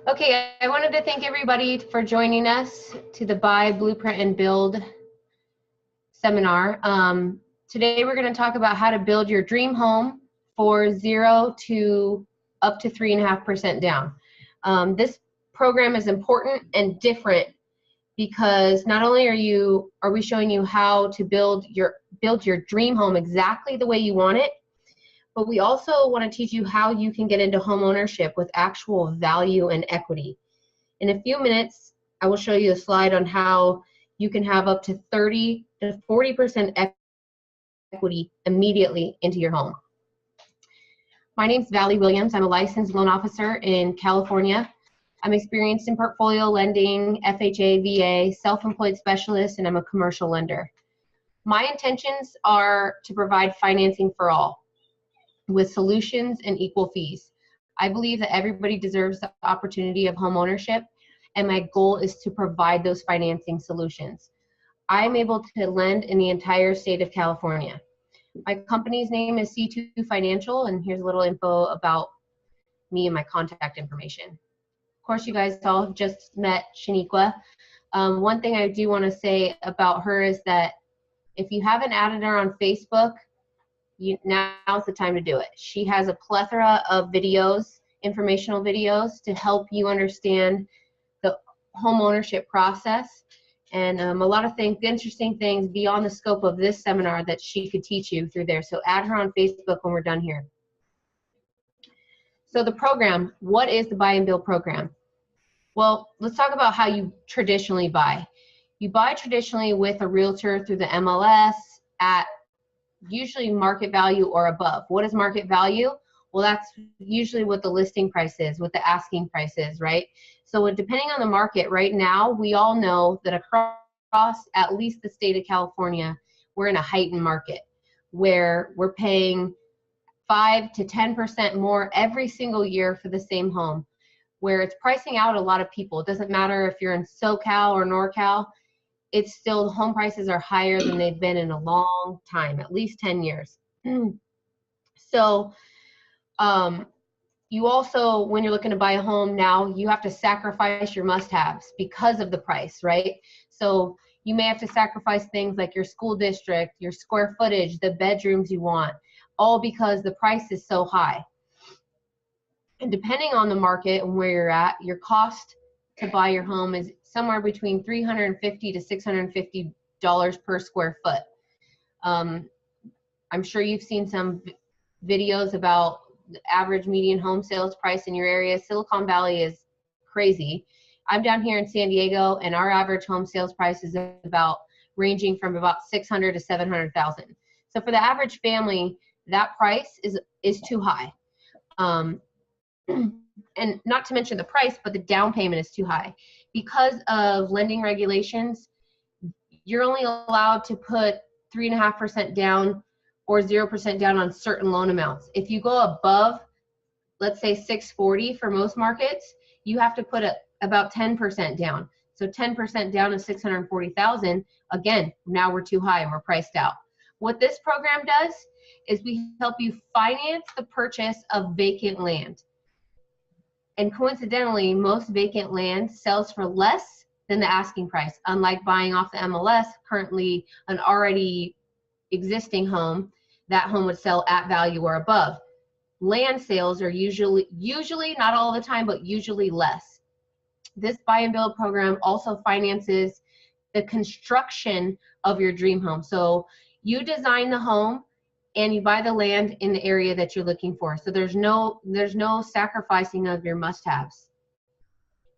Okay, I wanted to thank everybody for joining us to the Buy, Blueprint, and Build seminar. Today we're going to talk about how to build your dream home for 0 to up to 3.5% down. This program is important and different because not only are we showing you how to build your dream home exactly the way you want it, but we also want to teach you how you can get into home ownership with actual value and equity. In a few minutes, I will show you a slide on how you can have up to 30 to 40% equity immediately into your home. My name's Valley Williams. I'm a licensed loan officer in California. I'm experienced in portfolio lending, FHA, VA, self-employed specialist, and I'm a commercial lender. My intentions are to provide financing for all, with solutions and equal fees. I believe that everybody deserves the opportunity of home ownership, and my goal is to provide those financing solutions. I'm able to lend in the entire state of California. My company's name is C2 Financial, and here's a little info about me and my contact information. Of course, you guys all have just met Shaniqua. One thing I do want to say about her is that if you haven't added her on Facebook, now's the time to do it. She has a plethora of videos, informational videos, to help you understand the home ownership process, and a lot of interesting things beyond the scope of this seminar that she could teach you through there. So add her on Facebook when we're done here. So the program, what is the Buy and Build program? Well, let's talk about how you traditionally buy. You buy traditionally with a realtor through the MLS at usually market value or above. What is market value? Well, that's usually what the listing price is, what the asking price is, right? So depending on the market right now, we all know that across at least the state of California, we're in a heightened market where we're paying 5 to 10% more every single year for the same home, where it's pricing out a lot of people. It doesn't matter if you're in SoCal or NorCal, it's still, home prices are higher than they've been in a long time, at least 10 years. So you also, when you're looking to buy a home now, you have to sacrifice your must-haves because of the price, right? So you may have to sacrifice things like your school district, your square footage, the bedrooms you want, all because the price is so high. And depending on the market and where you're at, your cost to buy your home is somewhere between $350 to $650 per square foot. I'm sure you've seen some videos about the average median home sales price in your area. Silicon Valley is crazy. I'm down here in San Diego, and our average home sales price is ranging from about $600,000 to $700,000. So for the average family, that price is too high. And not to mention the price, but the down payment is too high. Because of lending regulations, you're only allowed to put 3.5% down or 0% down on certain loan amounts. If you go above, let's say 640 for most markets, you have to put about 10% down. So 10% down is 640,000. Again, now we're too high and we're priced out. What this program does is we help you finance the purchase of vacant land. And coincidentally, most vacant land sells for less than the asking price. Unlike buying off the MLS, currently an already existing home, that home would sell at value or above. Land sales are usually, not all the time, but usually less. This Buy and Build program also finances the construction of your dream home. So you design the home and you buy the land in the area that you're looking for. So there's no sacrificing of your must-haves.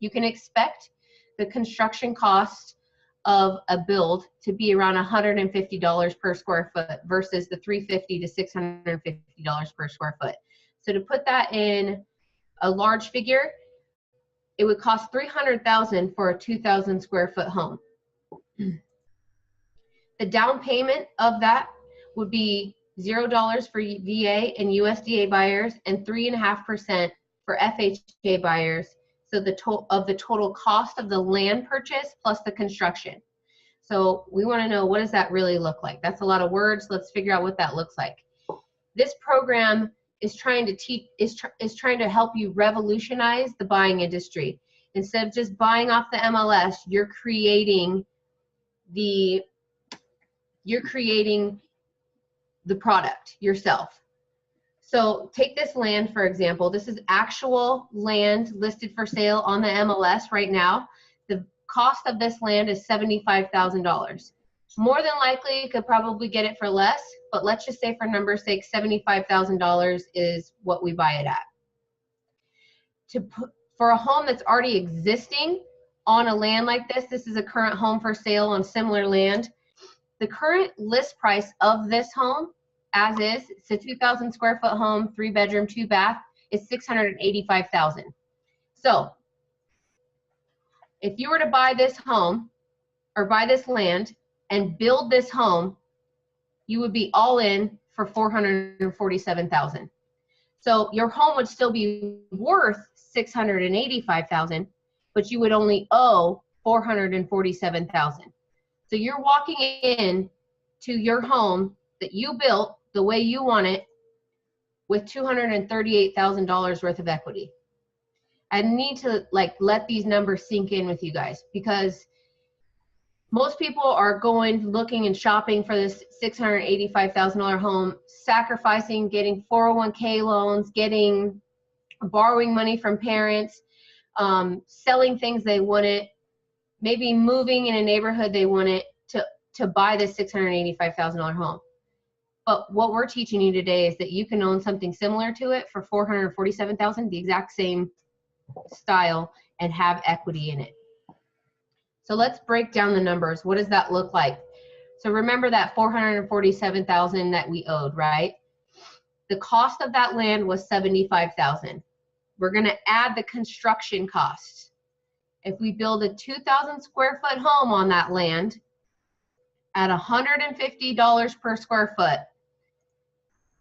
You can expect the construction cost of a build to be around $150 per square foot versus the $350 to $650 per square foot. So to put that in a large figure, it would cost $300,000 for a 2,000 square foot home. The down payment of that would be $0 for VA and USDA buyers and 3.5% for FHA buyers. So the total cost of the land purchase plus the construction. So we want to know, what does that really look like? That's a lot of words. Let's figure out what that looks like. This program is trying to teach is trying to help you revolutionize the buying industry. Instead of just buying off the MLS, you're creating the product yourself. So take this land, for example. This is actual land listed for sale on the MLS right now. The cost of this land is $75,000. More than likely, you could probably get it for less, but let's just say for number's sake, $75,000 is what we buy it at. For a home that's already existing on a land like this, this is a current home for sale on similar land. The current list price of this home, as is, it's a 2,000 square foot home, 3-bedroom, 2-bath, is $685,000. So if you were to buy this home or buy this land and build this home, you would be all in for $447,000. So your home would still be worth $685,000, but you would only owe $447,000. So you're walking in to your home that you built the way you want it with $238,000 worth of equity. I need to let these numbers sink in with you guys, because most people are going, looking and shopping for this $685,000 home, sacrificing, getting 401k loans, borrowing money from parents, selling things they wouldn't, maybe moving in a neighborhood they wanted to buy this $685,000 home. But what we're teaching you today is that you can own something similar to it for $447,000, the exact same style, and have equity in it. So let's break down the numbers. What does that look like? So remember that $447,000 that we owed, right? The cost of that land was $75,000. We're going to add the construction costs. If we build a 2,000 square foot home on that land at $150 per square foot,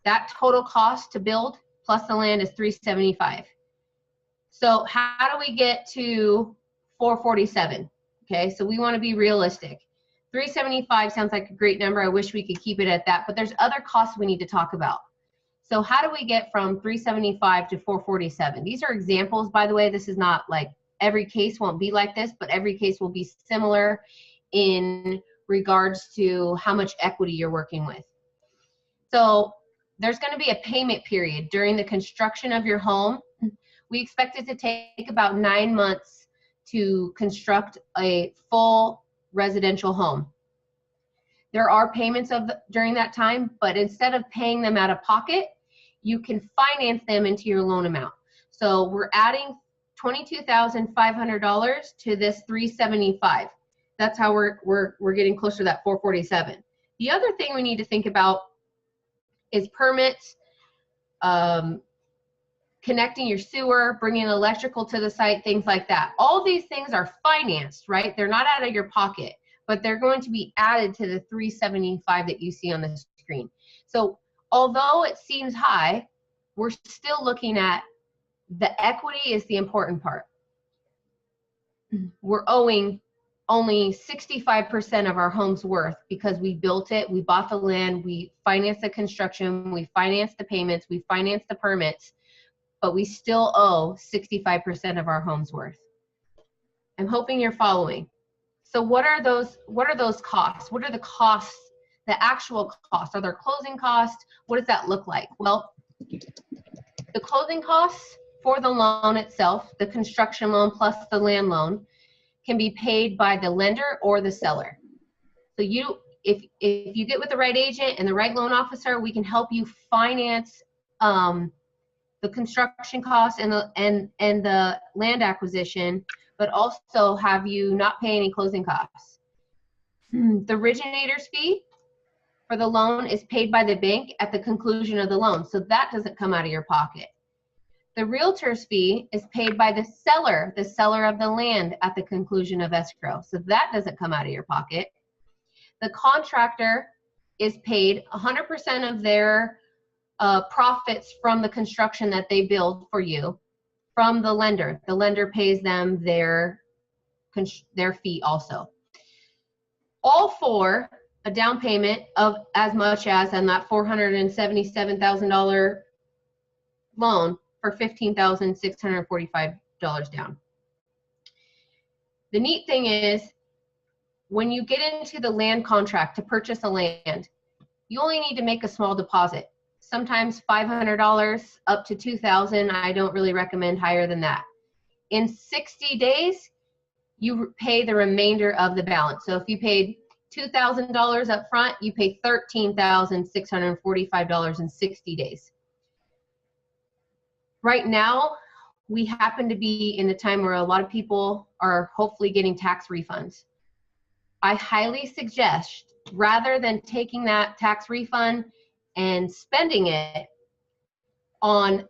that total cost to build plus the land is $375,000. So how do we get to $447,000? Okay, so we want to be realistic. $375,000 sounds like a great number. I wish we could keep it at that, but there's other costs we need to talk about. So how do we get from $375,000 to $447,000? These are examples, by the way. This is not like every case won't be like this, but every case will be similar in regards to how much equity you're working with. So there's going to be a payment period during the construction of your home. We expect it to take about 9 months to construct a full residential home. There are payments during that time, but instead of paying them out of pocket, you can finance them into your loan amount. So we're adding $22,500 to this $375,000. That's how we're getting closer to that $447,000. The other thing we need to think about is permits, connecting your sewer, bringing electrical to the site, things like that. All these things are financed, right? They're not out of your pocket, but they're going to be added to the $375,000 that you see on the screen. So although it seems high, we're still looking at the equity is the important part. We're owing only 65% of our home's worth because we built it, we bought the land, we financed the construction, we financed the payments, we financed the permits, but we still owe 65% of our home's worth. I'm hoping you're following. So what are those costs? What are the costs, the actual costs? Are there closing costs? What does that look like? Well, the closing costs for the loan itself, the construction loan plus the land loan, can be paid by the lender or the seller. So if you get with the right agent and the right loan officer, we can help you finance the construction costs and the land acquisition, but also have you not pay any closing costs. The originator's fee for the loan is paid by the bank at the conclusion of the loan, so that doesn't come out of your pocket. The realtor's fee is paid by the seller of the land at the conclusion of escrow, so that doesn't come out of your pocket. The contractor is paid 100% of their profits from the construction that they build for you from the lender. The lender pays them their fee also. All for a down payment of as much as, and that $477,000 loan for $15,645 down. The neat thing is, when you get into the land contract to purchase a land, you only need to make a small deposit. Sometimes $500 up to $2,000. I don't really recommend higher than that. In 60 days, you pay the remainder of the balance. So if you paid $2,000 up front, you pay $13,645 in 60 days. Right now, we happen to be in a time where a lot of people are hopefully getting tax refunds. I highly suggest, rather than taking that tax refund and spending it on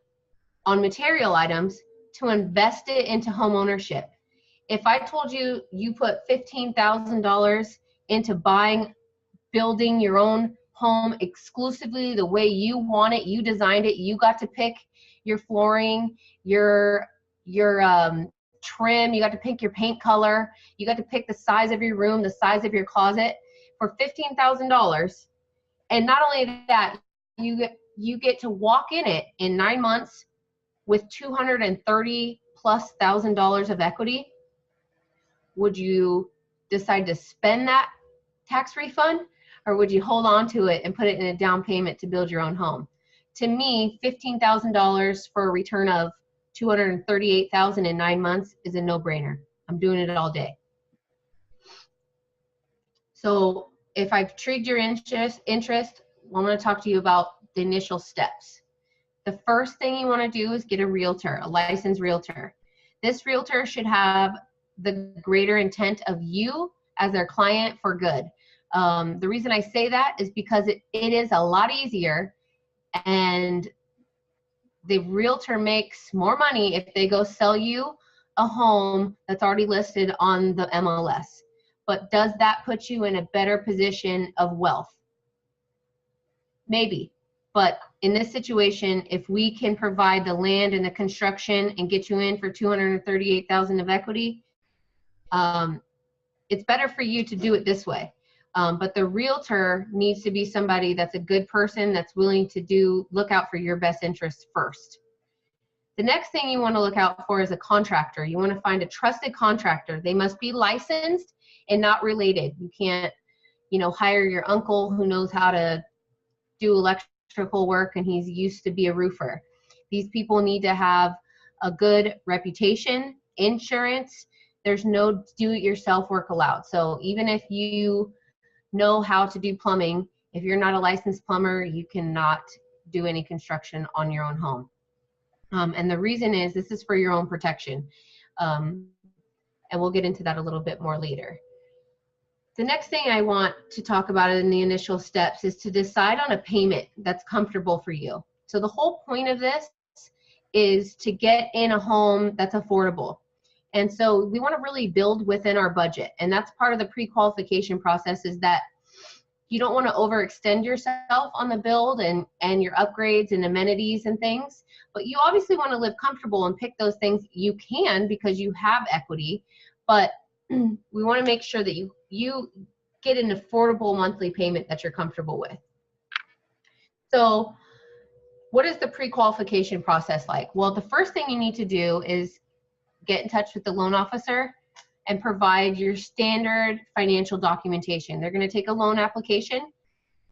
material items, to invest it into home ownership. If I told you you put $15,000 into building your own home exclusively the way you want it, you designed it, you got to pick your flooring, your trim, you got to pick your paint color, you got to pick the size of your room, the size of your closet, for $15,000. And not only that, you get to walk in it in 9 months with $230,000+ of equity. Would you decide to spend that tax refund, or would you hold on to it and put it in a down payment to build your own home? To me, $15,000 for a return of $238,000 in 9 months is a no-brainer. I'm doing it all day. So if I've intrigued your interest, I'm going to talk to you about the initial steps. The first thing you want to do is get a realtor, a licensed realtor. This realtor should have the greater intent of you as their client for good. The reason I say that is because it is a lot easier, and the realtor makes more money if they go sell you a home that's already listed on the MLS. But does that put you in a better position of wealth? Maybe. But in this situation, if we can provide the land and the construction and get you in for $238,000 of equity, it's better for you to do it this way. But the realtor needs to be somebody that's a good person, that's willing to look out for your best interests first. The next thing you want to look out for is a contractor. You want to find a trusted contractor. They must be licensed and not related. You can't, hire your uncle who knows how to do electrical work and he's used to be a roofer. These people need to have a good reputation, insurance. There's no do-it-yourself work allowed. So even if you know how to do plumbing, if you're not a licensed plumber, you cannot do any construction on your own home. And the reason is this is for your own protection. And we'll get into that a little bit more later. The next thing I want to talk about in the initial steps is to decide on a payment that's comfortable for you. So the whole point of this is to get in a home that's affordable. And so we want to really build within our budget. And that's part of the pre-qualification process, is that you don't want to overextend yourself on the build and your upgrades and amenities and things. But you obviously want to live comfortable and pick those things you can because you have equity. But we want to make sure that you get an affordable monthly payment that you're comfortable with. So what is the pre-qualification process like? Well, the first thing you need to do is get in touch with the loan officer and provide your standard financial documentation. They're going to take a loan application.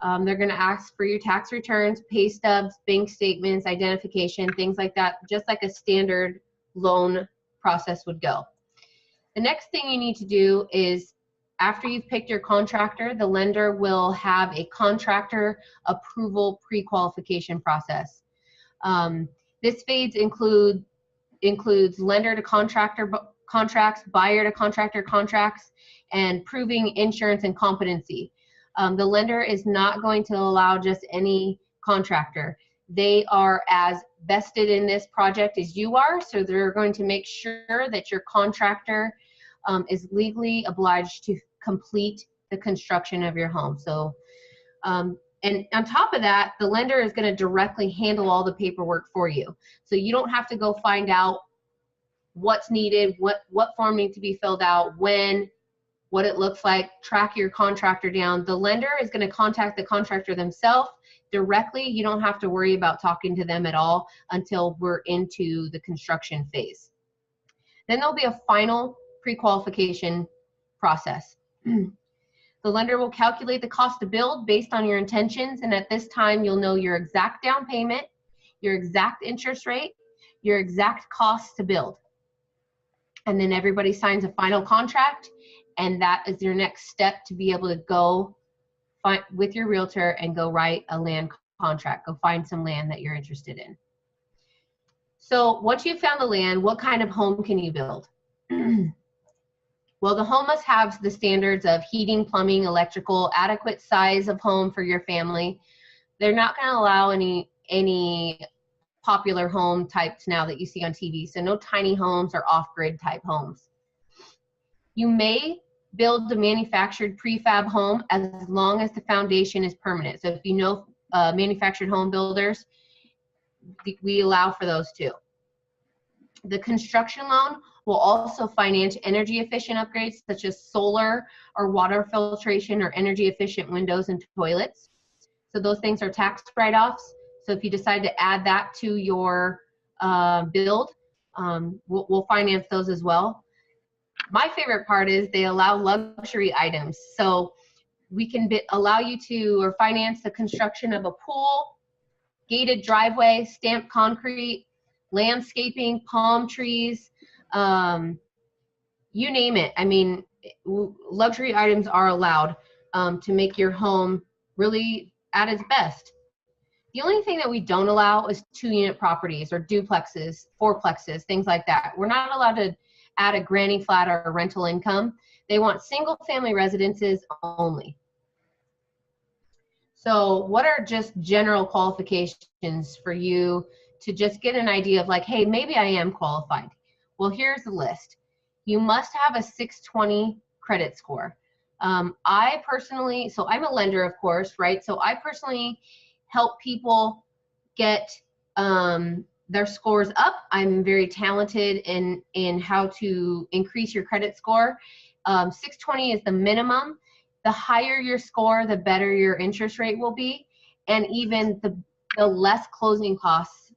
They're going to ask for your tax returns, pay stubs, bank statements, identification, things like that, just like a standard loan process would go. The next thing you need to do is, after you've picked your contractor, the lender will have a contractor approval pre-qualification process. This phase includes lender to contractor contracts, buyer to contractor contracts, and proving insurance and competency. The lender is not going to allow just any contractor. They are as vested in this project as you are, so they're going to make sure that your contractor is legally obliged to complete the construction of your home. So, and on top of that, the lender is going to directly handle all the paperwork for you. So you don't have to go find out what's needed, what form needs to be filled out, when. what it looks like, track your contractor down. The lender is going to contact the contractor themselves directly. You don't have to worry about talking to them at all until we're into the construction phase. Then there'll be a final pre-qualification process. The lender will calculate the cost to build based on your intentions, and at this time you'll know your exact down payment, your exact interest rate, your exact cost to build. And then everybody signs a final contract, and that is your next step to be able to go find with your realtor and go write a land contract, go find some land that you're interested in. So once you've found the land, what kind of home can you build? Well, the home must have the standards of heating, plumbing, electrical, adequate size of home for your family. They're not going to allow any popular home types now that you see on TV. So no tiny homes or off-grid type homes. You may build a manufactured prefab home as long as the foundation is permanent. So if you know manufactured home builders, we allow for those too. The construction loan will also finance energy efficient upgrades such as solar or water filtration or energy efficient windows and toilets. So those things are tax write-offs. So if you decide to add that to your build, we'll finance those as well. My favorite part is they allow luxury items. So we can allow you to or finance the construction of a pool, gated driveway, stamped concrete, landscaping, palm trees, you name it. I mean, luxury items are allowed to make your home really at its best. The only thing that we don't allow is 2-unit properties or duplexes, fourplexes, things like that. We're not allowed to add a granny flat or a rental income. They want single family residences only. So what are just general qualifications for you to just get an idea of like, hey, maybe I am qualified? Well, here's the list. You must have a 620 credit score. I personally, so I'm a lender, of course, right? So I personally help people get their scores up. I'm very talented in how to increase your credit score. 620 is the minimum. The higher your score, the better your interest rate will be, and even the less closing costs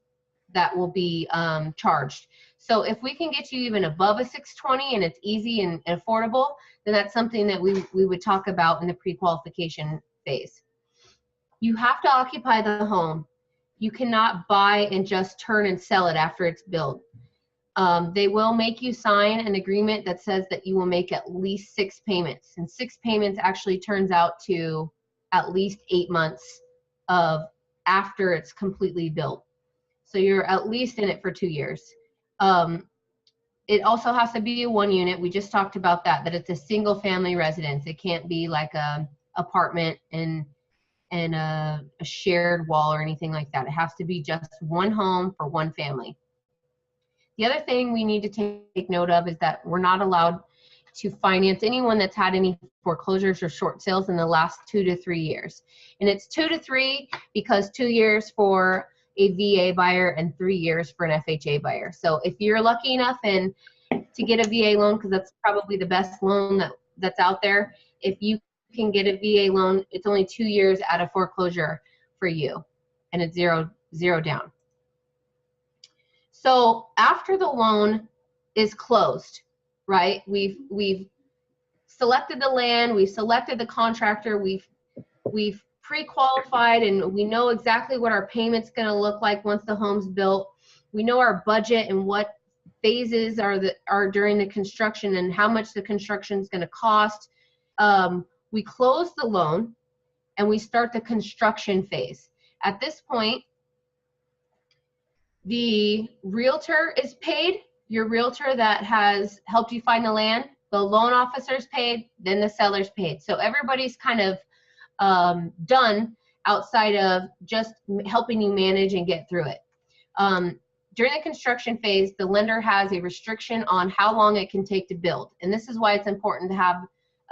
that will be charged. So if we can get you even above a 620 and it's easy and affordable, then that's something that we would talk about in the pre-qualification phase. You have to occupy the home. You cannot buy and just turn and sell it after it's built. They will make you sign an agreement that says that you will make at least 6 payments. And 6 payments actually turns out to at least 8 months of after it's completely built. So you're at least in it for 2 years. It also has to be a 1-unit. We just talked about that it's a single family residence. It can't be like a apartment and a shared wall or anything like that. It has to be just one home for one family. The other thing we need to take note of is that we're not allowed to finance anyone that's had any foreclosures or short sales in the last 2 to 3 years. And it's 2 to 3 because 2 years for a VA buyer and 3 years for an FHA buyer. So if you're lucky enough to get a VA loan, because that's probably the best loan that's out there, if you can get a VA loan, it's only 2 years out of foreclosure for you, and it's zero down. So after the loan is closed, right? We've selected the land, we've selected the contractor, we've pre-qualified, and we know exactly what our payment's going to look like once the home's built. We know our budget and what phases are during the construction and how much the construction is going to cost. We close the loan and we start the construction phase. At this point, the realtor is paid, your realtor that has helped you find the land, the loan officer's paid, then the seller's paid. So everybody's kind of done outside of just helping you manage and get through it. During the construction phase, the lender has a restriction on how long it can take to build. And this is why it's important to have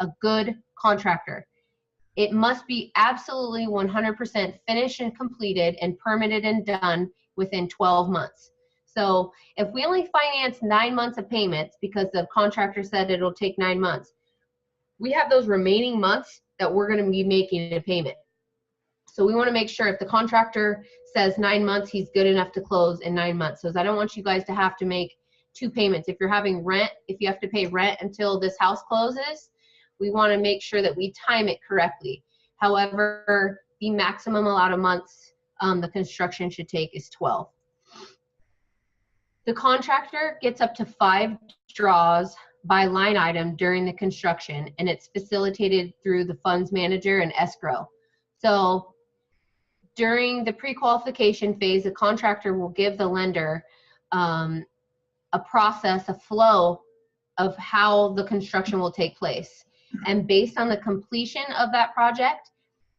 a good contractor. It must be absolutely 100% finished and completed and permitted and done within 12 months. So if we only finance 9 months of payments because the contractor said it'll take 9 months, we have those remaining months that we're going to be making a payment. So we want to make sure if the contractor says 9 months, he's good enough to close in 9 months. So I don't want you guys to have to make 2 payments. If you're having rent, if you have to pay rent until this house closes, we want to make sure that we time it correctly. However, the maximum amount of months the construction should take is 12. The contractor gets up to 5 draws by line item during the construction, and it's facilitated through the funds manager and escrow. So during the pre-qualification phase, the contractor will give the lender a process, a flow of how the construction will take place. And based on the completion of that project,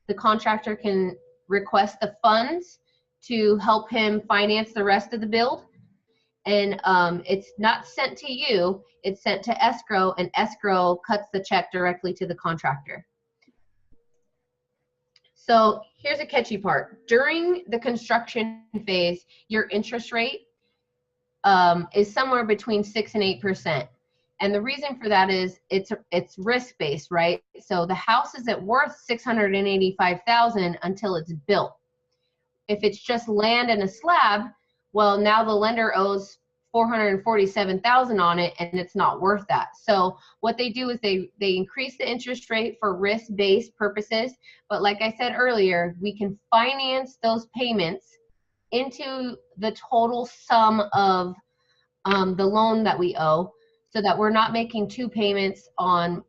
the contractor can request the funds to help him finance the rest of the build. And it's not sent to you, it's sent to escrow, and escrow cuts the check directly to the contractor. So here's a catchy part. During the construction phase, your interest rate is somewhere between 6 and 8%. And the reason for that is it's risk-based, right? So the house isn't worth $685,000 until it's built. If it's just land and a slab, well, now the lender owes $447,000 on it, and it's not worth that. So what they do is they increase the interest rate for risk-based purposes. But like I said earlier, we can finance those payments into the total sum of the loan that we owe, so that we're not making 2 payments on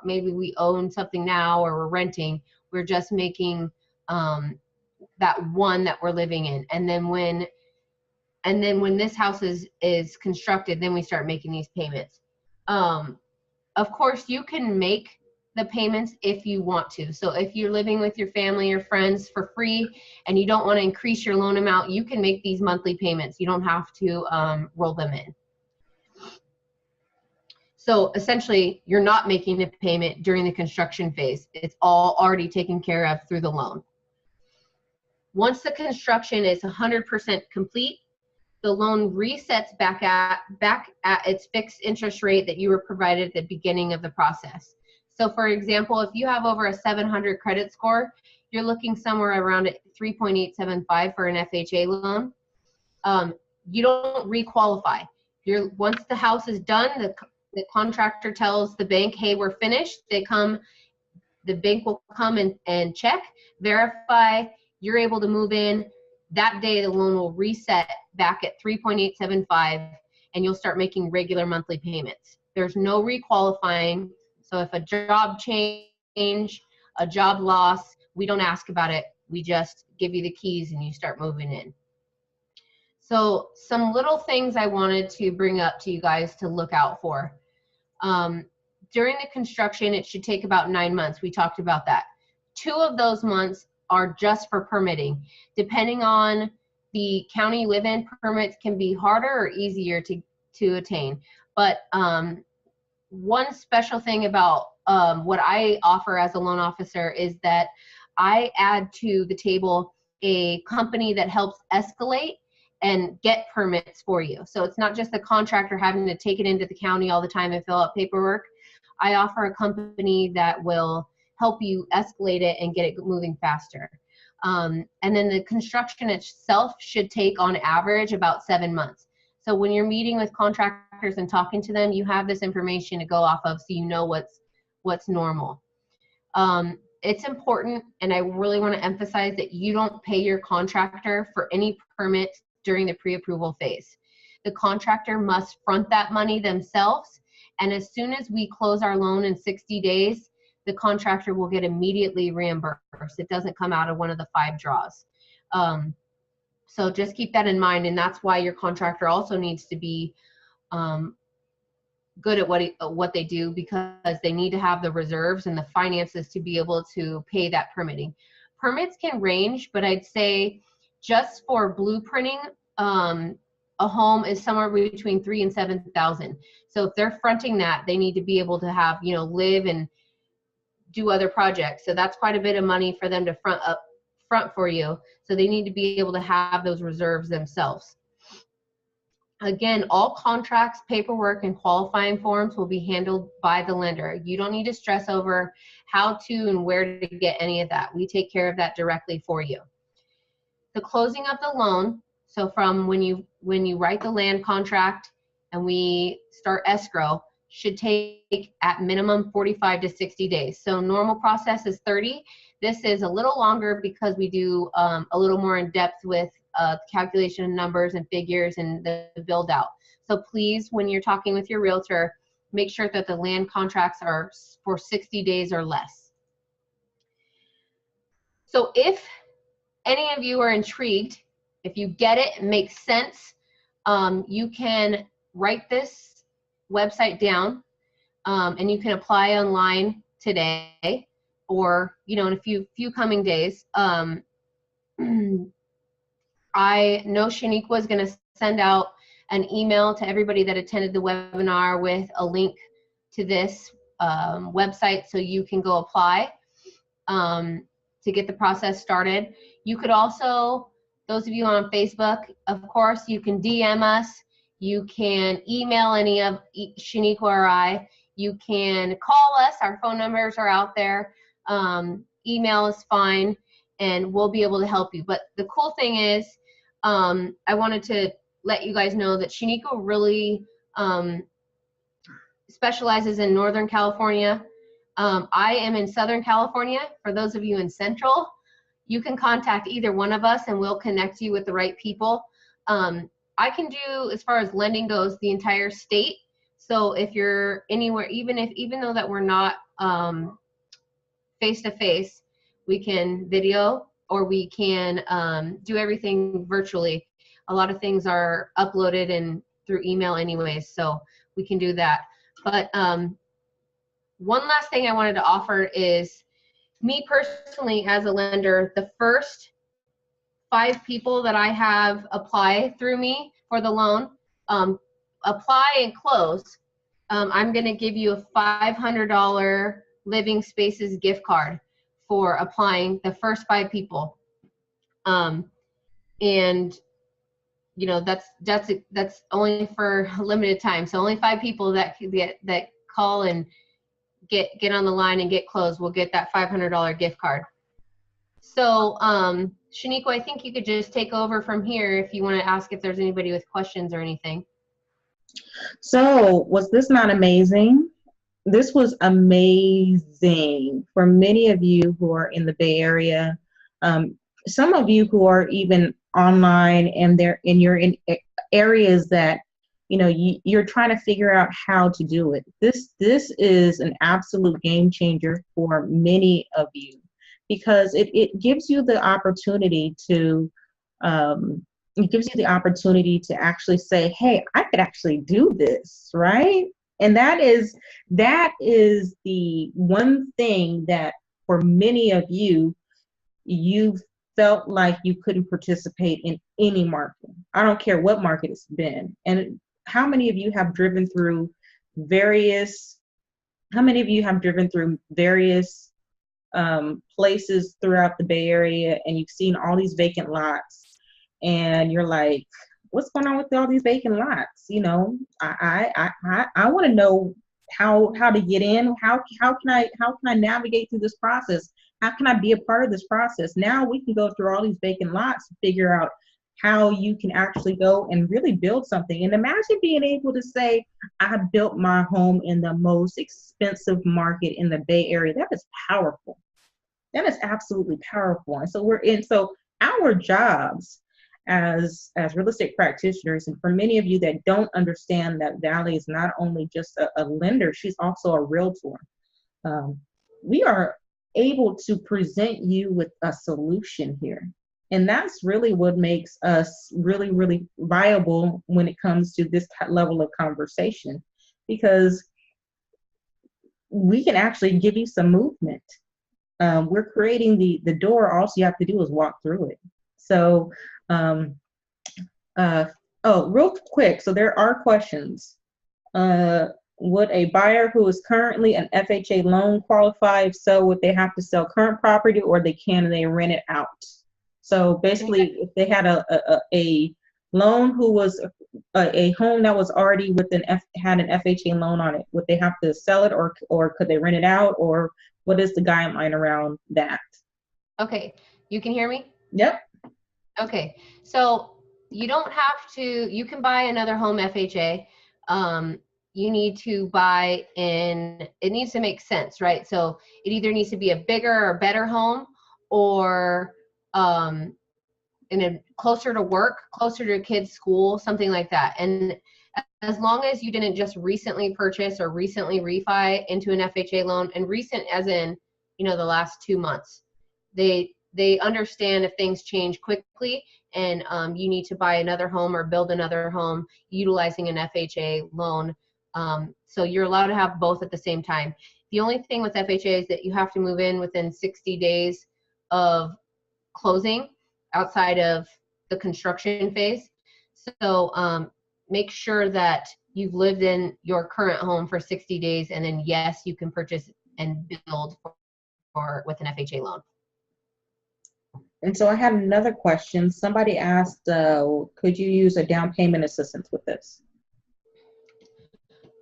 maybe we own something now or we're renting. We're just making that one that we're living in. And then when this house is constructed, then we start making these payments. Of course, you can make the payments if you want to. So if you're living with your family or friends for free and you don't want to increase your loan amount, you can make these monthly payments. You don't have to roll them in. So essentially, you're not making a payment during the construction phase. It's all already taken care of through the loan. Once the construction is 100% complete, the loan resets back at its fixed interest rate that you were provided at the beginning of the process. So for example, if you have over a 700 credit score, you're looking somewhere around 3.875 for an FHA loan. You don't requalify. Once the house is done, the contractor tells the bank, hey, we're finished. The bank will come and check, verify, you're able to move in. That day, the loan will reset back at 3.875, and you'll start making regular monthly payments. There's no requalifying. So if a job change, a job loss, we don't ask about it. We just give you the keys and you start moving in. So some little things I wanted to bring up to you guys to look out for. During the construction, it should take about 9 months. We talked about that. 2 of those months are just for permitting. Depending on the county you live in, permits can be harder or easier to attain. But one special thing about what I offer as a loan officer is that I add to the table a company that helps escalate and get permits for you. So it's not just the contractor having to take it into the county all the time and fill out paperwork. I offer a company that will help you escalate it and get it moving faster. And then the construction itself should take on average about 7 months. So when you're meeting with contractors and talking to them, you have this information to go off of so you know what's normal. It's important, and I really want to emphasize that you don't pay your contractor for any permits during the pre-approval phase. The contractor must front that money themselves, and as soon as we close our loan in 60 days, the contractor will get immediately reimbursed. It doesn't come out of one of the 5 draws. So just keep that in mind, and that's why your contractor also needs to be good at what they do, because they need to have the reserves and the finances to be able to pay that permitting. Permits can range, but I'd say just for blueprinting, a home is somewhere between $3,000 and $7,000. So if they're fronting that, they need to be able to have, live and do other projects. So that's quite a bit of money for them to front for you. So they need to be able to have those reserves themselves. Again, all contracts, paperwork, and qualifying forms will be handled by the lender. You don't need to stress over how to and where to get any of that. We take care of that directly for you. The closing of the loan, so from when you write the land contract and we start escrow, should take at minimum 45 to 60 days. So normal process is 30. This is a little longer because we do a little more in depth with calculation of numbers and figures and the build out. So please, when you're talking with your realtor, make sure that the land contracts are for 60 days or less. So if any of you are intrigued, if you get it, it makes sense, you can write this website down and you can apply online today or, you know, in a few coming days. I know Shaniqua is going to send out an email to everybody that attended the webinar with a link to this website so you can go apply to get the process started. You could also, those of you on Facebook, of course, you can DM us. You can email any of Shaniqua or I. You can call us. Our phone numbers are out there. Email is fine, and we'll be able to help you. But the cool thing is, I wanted to let you guys know that Shaniqua really specializes in Northern California. I am in Southern California. For those of you in Central, you can contact either one of us and we'll connect you with the right people. I can do, as far as lending goes, the entire state. So if you're anywhere, even though that we're not face-to-face, we can video or we can do everything virtually. A lot of things are uploaded and through email anyways, so we can do that. But one last thing I wanted to offer is, me personally as a lender, the first 5 people that I have apply through me for the loan, apply and close, I'm going to give you a $500 Living Spaces gift card for applying the first 5 people. And you know, that's only for a limited time. So only 5 people that call and get on the line and get closed will get that $500 gift card. So Shaniqua, I think you could just take over from here if you want to ask if there's anybody with questions or anything. So was this not amazing? This was amazing for many of you who are in the Bay Area. Some of you who are even online and you're in areas that, you know, you're trying to figure out how to do it. This is an absolute game changer for many of you, because it gives you the opportunity to actually say, hey, I could actually do this, right? And that is the one thing that for many of you, you felt like you couldn't participate in any market. I don't care what market it's been. And how many of you have driven through various places throughout the Bay Area, and you've seen all these vacant lots, and you're like, what's going on with all these vacant lots? You know, I want to know how to get in. How can I navigate through this process? How can I be a part of this process? Now we can go through all these vacant lots and figure out how you can actually go and really build something. And imagine being able to say, I built my home in the most expensive market in the Bay Area. That is powerful. That is absolutely powerful. And so our jobs as real estate practitioners, and for many of you that don't understand that Valley is not only just a lender, she's also a realtor. We are able to present you with a solution here. And that's really what makes us really, really viable when it comes to this level of conversation, because we can actually give you some movement. We're creating the door. All you have to do is walk through it. So, real quick. So there are questions. Would a buyer who is currently an FHA loan qualify? If so, would they have to sell current property, or can they rent it out? So basically, if they had a loan who was a home that was already with had an FHA loan on it? Would they have to sell it, or could they rent it out, or what is the guideline around that? Okay, you can hear me? Yep. Okay, so you don't have to, you can buy another home FHA. You need to buy in, it needs to make sense, right? So it either needs to be a bigger or better home, or closer to work, closer to a kid's school, something like that. And as long as you didn't just recently purchase or recently refi into an FHA loan, and recent as in, the last 2 months, they understand if things change quickly, and you need to buy another home or build another home utilizing an FHA loan. So you're allowed to have both at the same time. The only thing with FHA is that you have to move in within 60 days of closing outside of the construction phase. So make sure that you've lived in your current home for 60 days, and then yes, you can purchase and build with an FHA loan. And so I had another question. Somebody asked, could you use a down payment assistance with this?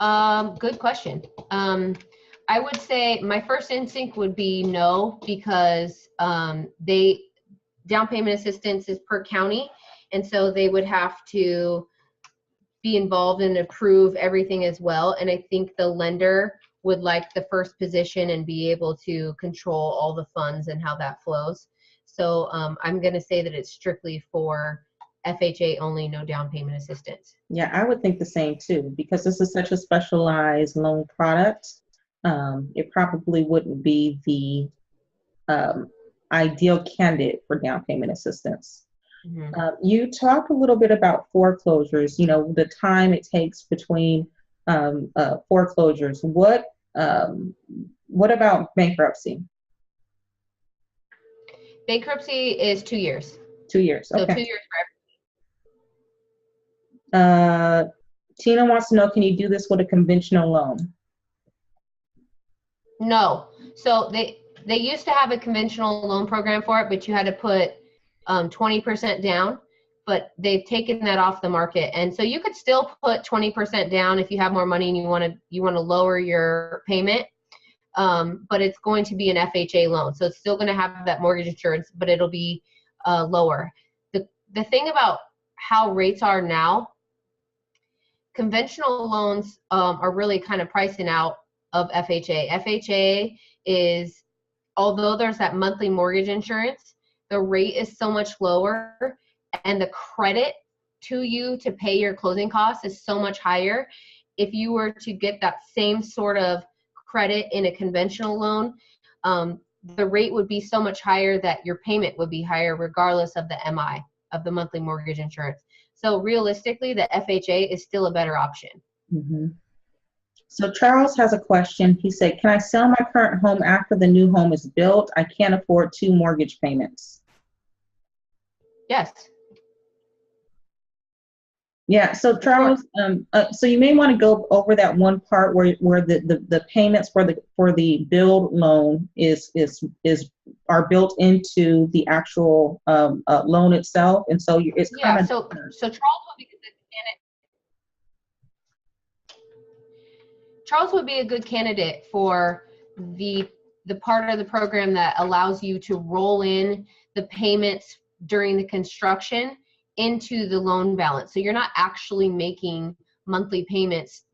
Good question. I would say my first instinct would be no, because down payment assistance is per county, and so they would have to be involved and approve everything as well. And I think the lender would like the first position and be able to control all the funds and how that flows. So I'm going to say that it's strictly for FHA only, no down payment assistance. Yeah, I would think the same too, because this is such a specialized loan product. It probably wouldn't be the ideal candidate for down payment assistance. Mm-hmm. You talked a little bit about foreclosures, the time it takes between foreclosures. What about bankruptcy? Bankruptcy is 2 years. 2 years. So okay. 2 years forever. Tina wants to know, can you do this with a conventional loan? No. So they used to have a conventional loan program for it, but you had to put 20% down, but they've taken that off the market. And so you could still put 20% down if you have more money and you want to lower your payment. But it's going to be an FHA loan. So it's still going to have that mortgage insurance, but it'll be lower. The thing about how rates are now, conventional loans are really kind of pricing out of FHA. FHA is, although there's that monthly mortgage insurance, the rate is so much lower, and the credit to you to pay your closing costs is so much higher. If you were to get that same sort of credit in a conventional loan, the rate would be so much higher that your payment would be higher regardless of the MI, of the monthly mortgage insurance. So realistically, the FHA is still a better option. Mm-hmm. So Charles has a question. He said, can I sell my current home after the new home is built? I can't afford 2 mortgage payments. Yes. Yeah, so Charles, so you may want to go over that one part where the payments for the build loan are built into the actual loan itself, and so it's kind of so Charles would be a good candidate. Charles would be a good candidate for the part of the program that allows you to roll in the payments during the construction into the loan balance. So you're not actually making monthly payments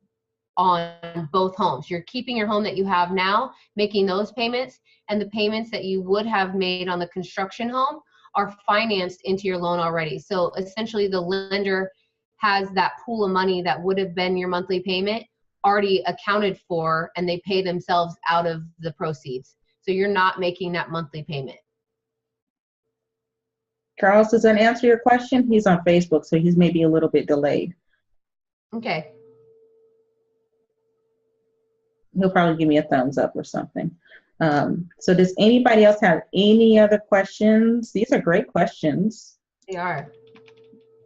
on both homes. You're keeping your home that you have now, making those payments, and the payments that you would have made on the construction home are financed into your loan already. So essentially the lender has that pool of money that would have been your monthly payment already accounted for, and they pay themselves out of the proceeds. So you're not making that monthly payment. Charles, does that answer your question? He's on Facebook, so he's maybe a little bit delayed. Okay. He'll probably give me a thumbs up or something. So does anybody else have any other questions? These are great questions. They are.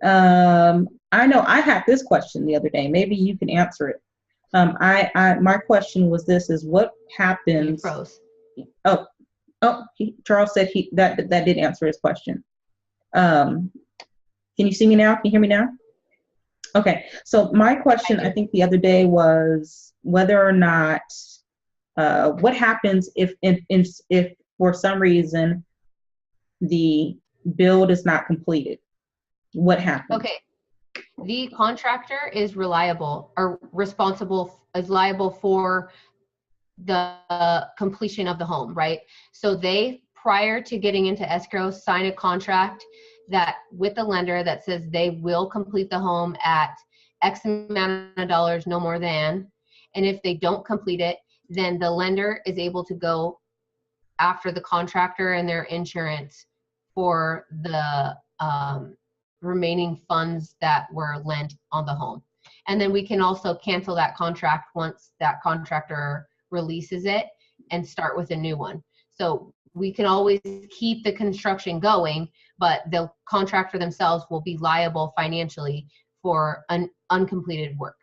I know I had this question the other day. Maybe you can answer it. My question was this: is what happens? Charles said that did answer his question. Can you see me now? Can you hear me now? Okay. So my question, I think the other day was whether or not, what happens if for some reason the build is not completed? What happens? Okay. The contractor is reliable or is liable for the completion of the home, right? So they, prior to getting into escrow, sign a contract that with the lender that says they will complete the home at X amount of dollars, no more than. And if they don't complete it, then the lender is able to go after the contractor and their insurance for the remaining funds that were lent on the home. And then we can also cancel that contract once that contractor releases it and start with a new one. So we can always keep the construction going, but the contractor themselves will be liable financially for an uncompleted work.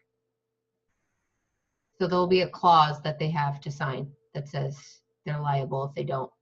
So there'll be a clause that they have to sign that says they're liable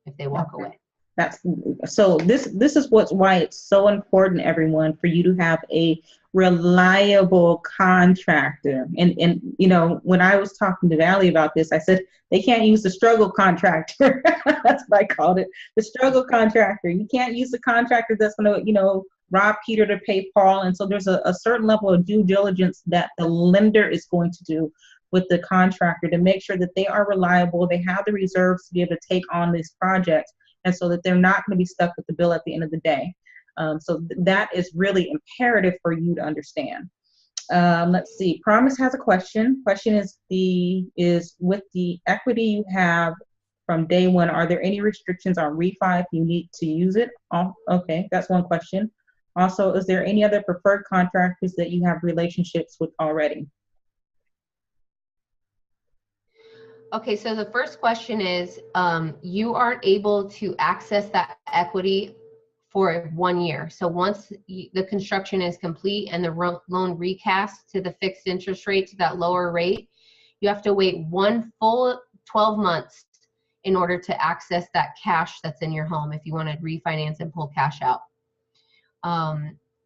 if they walk away. That's so this is why it's so important, everyone, for you to have a reliable contractor. And you know, when I was talking to Valley about this, I said they can't use the struggle contractor. That's what I called it, the struggle contractor. You can't use the contractor that's going to, you know, rob Peter to pay Paul. And so there's a certain level of due diligence that the lender is going to do with the contractor to make sure that they are reliable, they have the reserves to be able to take on these projects, and so that they're not going to be stuck with the bill at the end of the day. That is really imperative for you to understand. Let's see. Promise has a question. Question is with the equity you have from day one, are there any restrictions on refi if you need to use it? Oh, okay, that's one question. Also, is there any other preferred contractors that you have relationships with already? Okay, so the first question is, you aren't able to access that equity for 1 year. So once the construction is complete and the loan recast to the fixed interest rate to that lower rate, you have to wait one full 12 months in order to access that cash that's in your home if you want to refinance and pull cash out.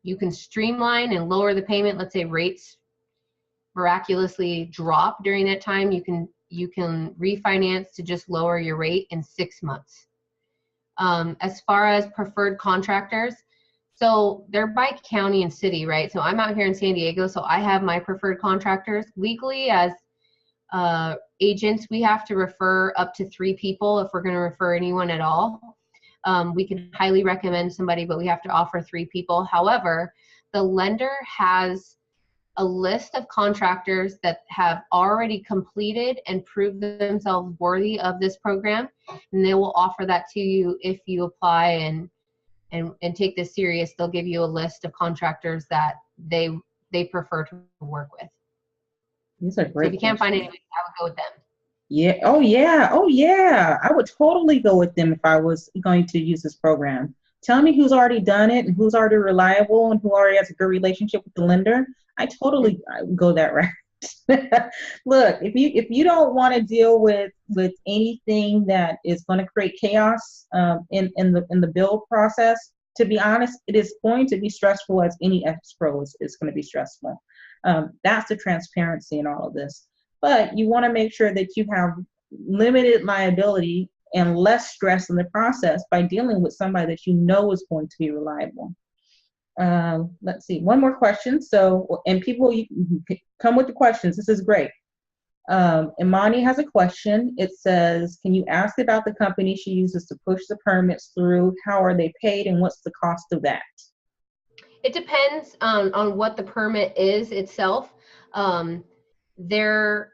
You can streamline and lower the payment. Let's say rates miraculously drop during that time. You can refinance to just lower your rate in 6 months. As far as preferred contractors, so they're by county and city, right? So I'm out here in San Diego, so I have my preferred contractors. Legally, as agents, we have to refer up to 3 people if we're going to refer anyone at all. We can highly recommend somebody, but we have to offer 3 people. However, the lender has a list of contractors that have already completed and proved themselves worthy of this program, and they will offer that to you if you apply and take this serious. They'll give you a list of contractors that they prefer to work with. These are great. So if you can't find anybody, I would go with them. Yeah. Oh yeah. Oh yeah. I would totally go with them if I was going to use this program. Tell me who's already done it and who's already reliable and who already has a good relationship with the lender. I would go that route. Look, if you don't want to deal with anything that is going to create chaos in the build process, to be honest, it is going to be stressful, as any escrow is going to be stressful. That's the transparency in all of this. But you want to make sure that you have limited liability and less stress in the process by dealing with somebody that you know is going to be reliable. Let's see, one more question. So, and people, you come with the questions. This is great. Imani has a question. It says, can you ask about the company she uses to push the permits through? How are they paid and what's the cost of that? It depends on what the permit is itself. Their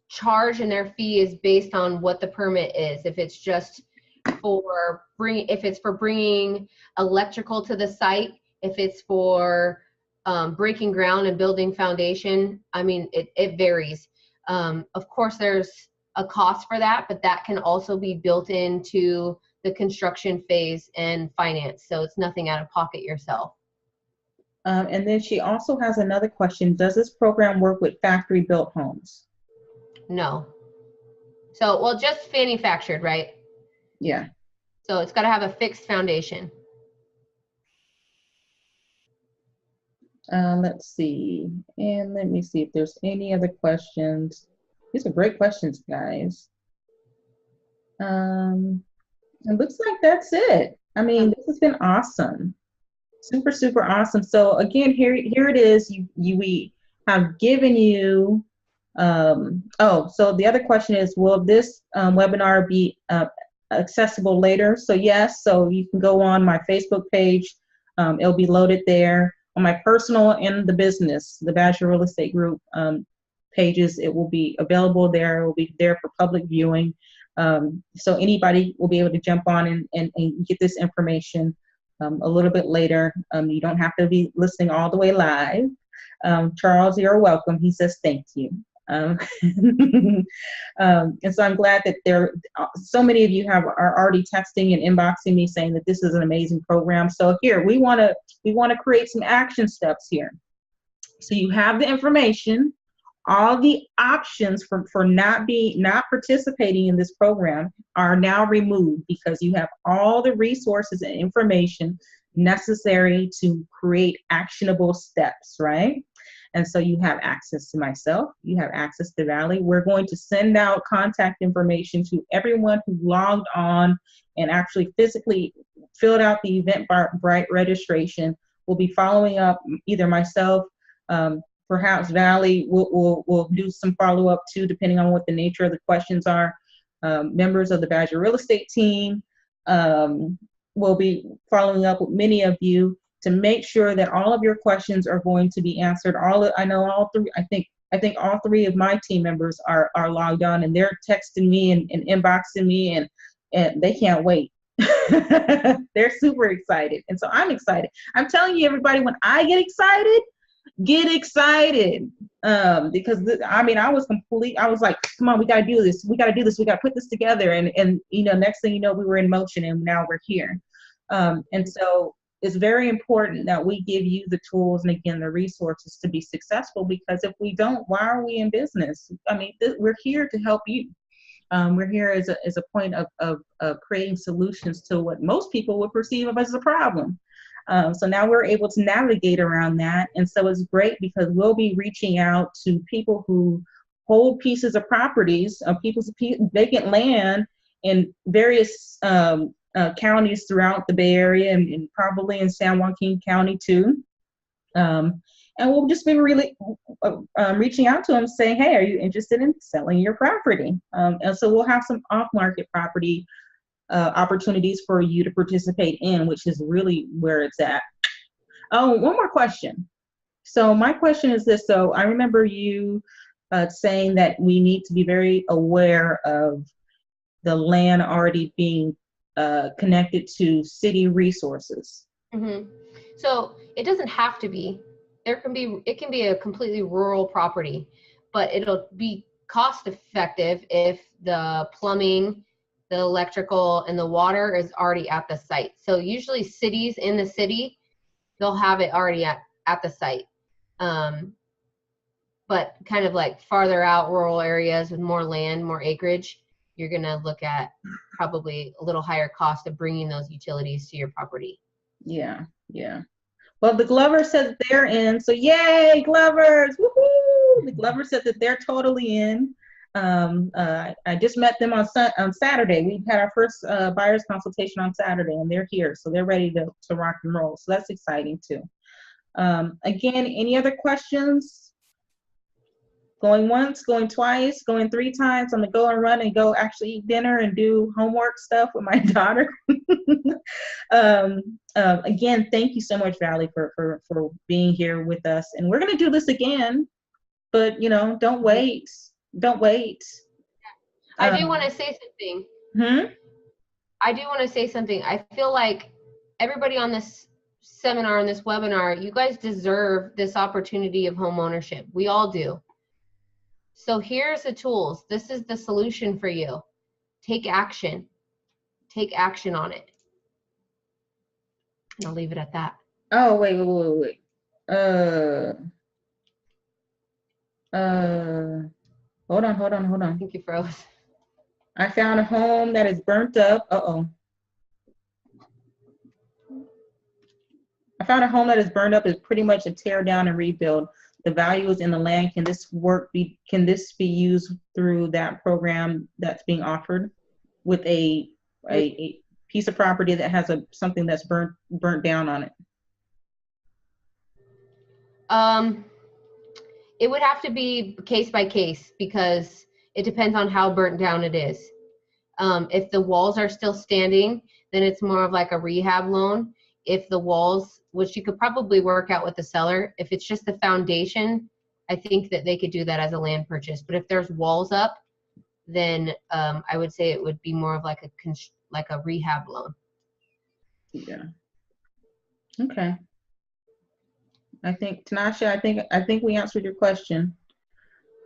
charge and their fee is based on what the permit is. If it's just for bringing electrical to the site, if it's for breaking ground and building foundation, I mean, it varies. Of course, there's a cost for that, but that can also be built into the construction phase and finance. So it's nothing out of pocket yourself. And then she also has another question. Does this program work with factory built homes? No. So, well, just manufactured, right? Yeah. So it's got to have a fixed foundation. Let's see. And let me see if there's any other questions. These are great questions, guys. It looks like that's it. I mean, this has been awesome. Super, super awesome. So again, here it is. We have given you, so the other question is, will this webinar be accessible later? So yes, so you can go on my Facebook page. It'll be loaded there. On my personal and the business, the Badger Real Estate Group pages, it will be available there. It will be there for public viewing. So anybody will be able to jump on and get this information a little bit later. You don't have to be listening all the way live. Charles, you're welcome. He says thank you. And so I'm glad that so many of you are already texting and inboxing me saying that this is an amazing program. So here we want to create some action steps here. So you have the information. All the options for not participating in this program are now removed because you have all the resources and information necessary to create actionable steps, right? And so you have access to myself, you have access to Valley. We're going to send out contact information to everyone who logged on and actually physically filled out the Eventbrite registration. We'll be following up, either myself, perhaps Valley will do some follow-up too, depending on what the nature of the questions are. Members of the Badger Real Estate team will be following up with many of you to make sure that all of your questions are going to be answered. I think all three of my team members are logged on, and they're texting me and inboxing me, and they can't wait. They're super excited, and so I'm excited. I'm telling you, everybody, when I get excited, because I was like, come on, we got to do this, we got to put this together, and next thing you know, we were in motion, and now we're here. And so it's very important that we give you the tools and, again, the resources to be successful, because if we don't, why are we in business? I mean, we're here to help you. We're here as a point of creating solutions to what most people would perceive of as a problem. So now we're able to navigate around that. And so it's great because we'll be reaching out to people who hold pieces of properties, vacant land in various counties throughout the Bay Area, and probably in San Joaquin County too. And we'll just be really reaching out to them saying, hey, are you interested in selling your property? And so we'll have some off-market property opportunities for you to participate in, which is really where it's at. Oh, one more question. So my question is this. So I remember you saying that we need to be very aware of the land already being connected to city resources. Mm-hmm. So it doesn't have to be. It can be a completely rural property, but it'll be cost effective if the plumbing, the electrical, and the water is already at the site. So usually cities in the city, they'll have it already at the site. But kind of like farther out rural areas with more land, more acreage, you're going to look at probably a little higher cost of bringing those utilities to your property. Yeah. Well, the Glover said they're in, so yay, Glovers! Woohoo! The Glover said that they're totally in. I just met them on Saturday. We had our first buyer's consultation on Saturday, and they're here, so they're ready to rock and roll. So that's exciting too. Again, any other questions? Going once, going twice, going 3 times. I'm gonna go and run and go actually eat dinner and do homework stuff with my daughter. Again, thank you so much, Valley, for being here with us. And we're gonna do this again, but don't wait. Don't wait. I do want to say something. I do want to say something. I feel like everybody on this seminar, on this webinar, you guys deserve this opportunity of home ownership. We all do. So here's the tools. This is the solution for you. Take action. Take action on it. And I'll leave it at that. Oh, wait. Hold on. I think you froze. I found a home that is burnt up. Uh-oh. I found a home that is burned up is pretty much a tear down and rebuild. The value is in the land. Can this be used through that program that's being offered with a piece of property that has something that's burnt down on it? It would have to be case by case because it depends on how burnt down it is. If the walls are still standing, then it's more of like a rehab loan. If the walls, which you could probably work out with the seller, if it's just the foundation, I think that they could do that as a land purchase. But if there's walls up, then I would say it would be more of like a rehab loan. Yeah. Okay. I think, Tanasha, I think we answered your question.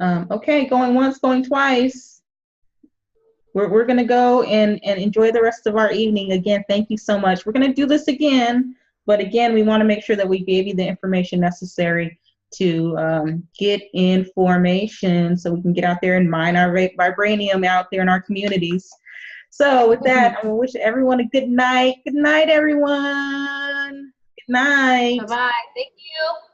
Okay, going once, going twice. We're gonna go and enjoy the rest of our evening. Again, thank you so much. We're gonna do this again, but again, we want to make sure that we gave you the information necessary to get information so we can get out there and mine our vibranium out there in our communities. So with that, I'm gonna wish everyone a good night. Good night, everyone. Good night. Bye-bye. Thank you.